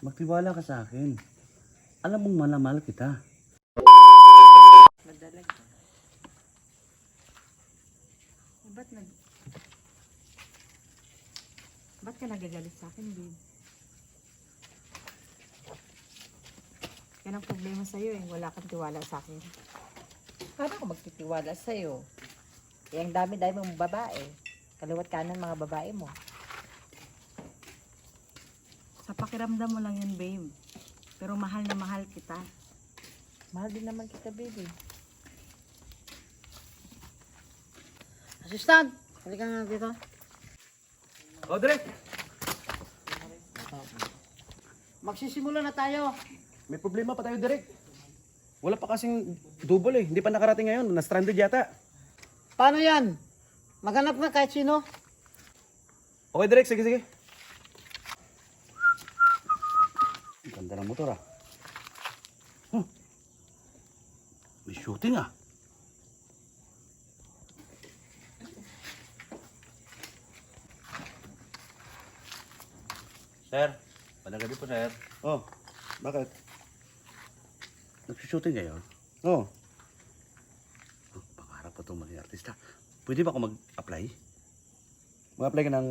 Magtiwala ka sa akin. Alam mong mahal kita. Madalag ka. Ba't ka nagagalit sa akin, babe? Yan ang problema sa'yo eh. Wala kang tiwala sa akin. Paano ako magtitiwala sa'yo? Eh, ang dami-dami mong babae. Kaliwat kanan mga babae mo. Sa pakiramdam mo lang yun, babe. Pero mahal na mahal kita. Mahal din naman kita, baby. Assistant, halika nga dito. O, Direk! Magsisimula na tayo. May problema pa tayo, Direk. Wala pa kasing double eh. Hindi pa nakarating ngayon. Na-stranded yata. Paano yan? Maghanap nga kahit sino. Okay, Direk. Sige, sige. Ang ganda ng motor ah. May shooting ah. Sir, magandang gabi po, sir. Oh, bakit? Nag-shooting kayo? Oo. Oh, pangarap pa itong maging artista. Pwede ba ako mag-apply? Mag-apply ka ng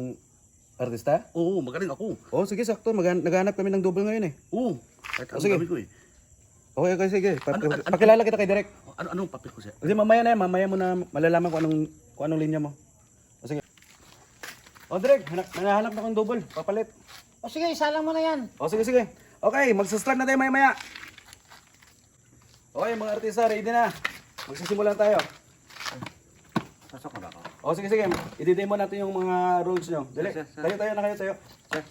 artista? Oo, magaling ako. Oh, sige, sakto. Naghanap kami ng double ngayon eh. Oo. Kahit ang Sige. dami ko eh. Okay, okay, sige. Ano- Pakilala kita kay Direk. Anong papel ko, sir? Kasi mamaya na yan, mamaya mo na malalaman kung anong linya mo. O sige. O Direk, hinahanap na akong double. Papalit. O sige, isa lang mo na yan. O sige, sige. Okay, magsa-start na tayo maya-maya. Okay, mga artista, ready na. Magsisimulan tayo. Pasok na ba ako? O sige, sige. I-demo natin yung mga rules nyo. Dali, Sir, sir. tayo na kayo, tayo. Sir.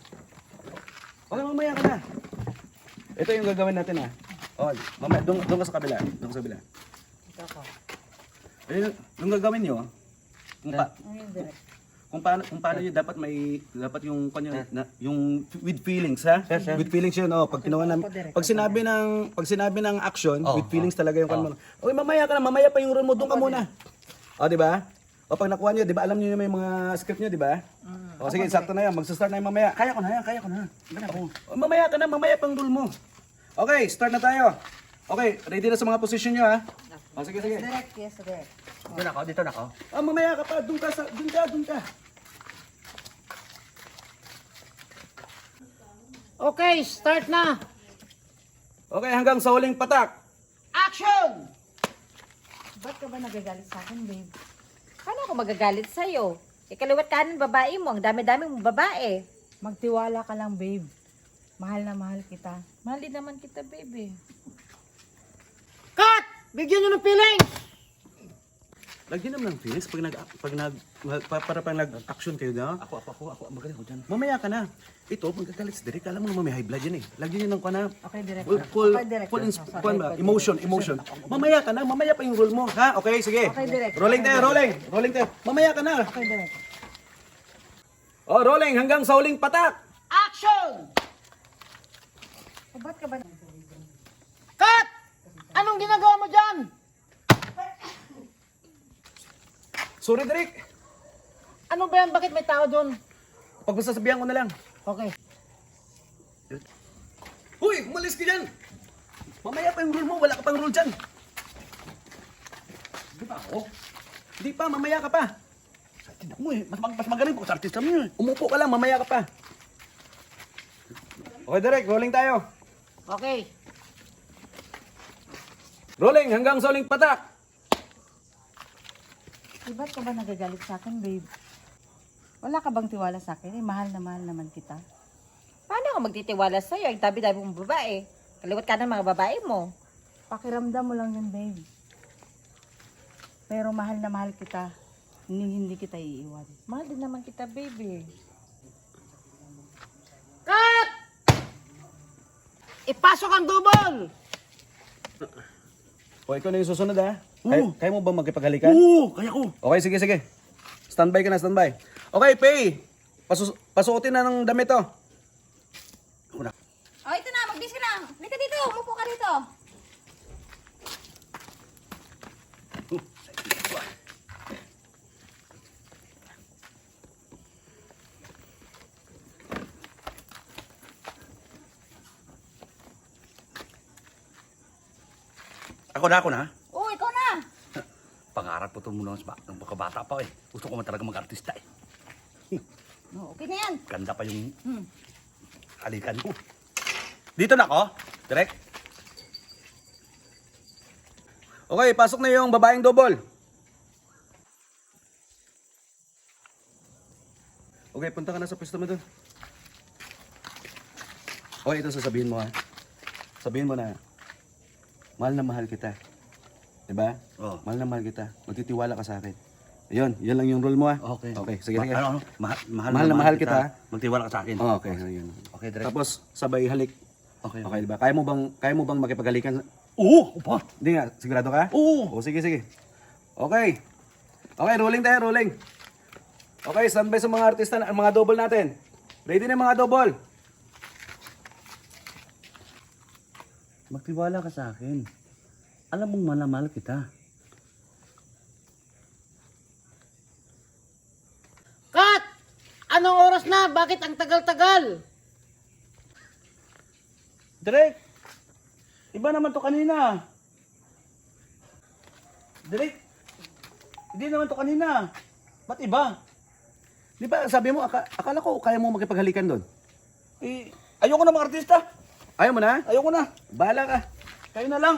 Okay, mamaya ka na. Ito yung gagawin natin ha. O, mamaya, doon ka sa kabila. Doon ka sa kabila. Ito ako. Eh, yung gagawin nyo, Ayun, direct. kung paano yun dapat yung yung with feelings ha. With feelings yun pag kinuha namin pag sinabi ng action with feelings talaga yung kanmo. Okay, mamaya pa yung role mo, doon ka muna. O di ba? O pag nakuha niyo, di ba alam niyo yung may mga script niyo, di ba? O sige, sakto na yan. Magsa-start na yung mamaya. Kaya ko na. O, mamaya pang role mo. Okay, start na tayo. Okay, ready na sa mga position niyo ha. O sige. Direct, yes, direct. Dito na ako. Mamaya ka pa, doon ka. Okay, start na. Okay, hanggang sa huling patak. Action! Ba't ka ba nagagalit sa akin, babe? Paano ako magagalit sa'yo? Eh, kaliwat kanan babae mo. Ang dami-dami mong babae. Magtiwala ka lang, babe. Mahal na mahal kita. Mahal din naman kita, baby. Cut! Bigyan nyo ng feelings! Lagyan naman ng feelings para pang nag-action kayo na. Ako, magaling ako dyan. Mamaya ka na. Ito, magkagalit si Derek. Alam mo naman may high blood yan eh. Lagyan nyo ng kana. Okay, direct. Full Okay, direct. emotion. Mamaya ka na. Mamaya pa yung role mo. Ha? Okay, sige. Okay, direct. Rolling tayo. Mamaya ka na. Okay, direct. Oh, rolling hanggang sa huling patak. Action! Ba't ka ba Cut! Anong ginagawa mo dyan? Sorry, Derek. Ano ba yan? Bakit may tao doon? Pagsasabihan ko na lang. Okay. Huy, umalis ka dyan. Mamaya pa yung role mo. Wala ka pang role dyan. Di ba ako? Di pa, mamaya ka pa. Tignan mo eh. Mas magaling po sa artista mo eh. Umupo ka lang, mamaya ka pa. Okay, Derek. Rolling tayo. Okay. Rolling hanggang sa huling patak. Ba't ka ba nagagalit sa akin, babe? Wala ka bang tiwala sa akin? Eh, mahal naman kita. Paano ako magtitiwala sa'yo? Ang dami-dami mong babae. Kaliwat kanan mga babae mo. Pakiramdam mo lang yun, babe. Pero mahal na mahal kita. Hindi kita iiwan. Mahal din naman kita, baby. Cut! Ipasok ang double! O, ikaw na yung susunod ha. Kaya mo ba magkipaghalikan? Oo, kaya ko. Okay, sige. Standby ka na, standby. Okay, Pay. Pasuotin na ng damit to. Oh, ito na. Magbis ka na. Halika dito. Umupo ka dito. Ako na. Oo, ikaw na. Pangarap ko ito muna ng pagkabata pa eh. Gusto ko man talaga mag-artista eh. No, okay na yan. Ganda pa yung Hmm. halikan ko. Dito na ako. Direk. Okay, pasok na yung babaeng double. Okay, punta ka na sa pwesto mo doon. Okay, ito sasabihin mo ha. Sabihin mo na, mahal na mahal kita. Diba? Oo. Mahal na mahal kita. Magtitiwala ka sa akin. Ayun, yan lang yung role mo ha. Okay. Okay, sige, sige. Mahal na mahal kita. Magtiwala ka sa akin. Oh, okay, ayun. Okay, direct. Tapos, sabay halik. Okay. Okay, diba? Kaya mo bang makipaghalikan? Oo, upa. Hindi nga, sigurado ka? Oo. O, sige, sige. Okay. Okay, rolling tayo, rolling. Okay, standby sa mga artista, ang mga double natin. Ready na mga double. Magtiwala ka sa akin. Alam mong mahal kita. Kat! Anong oras na? Bakit ang tagal-tagal? Direk, iba naman to kanina. Direk, hindi naman to kanina. Ba't iba? Di ba sabi mo, akala ko kaya mo makipaghalikan doon? Eh, ayoko na mga artista. Ayaw mo na? Ayoko na. Bahala ka. Kayo na lang.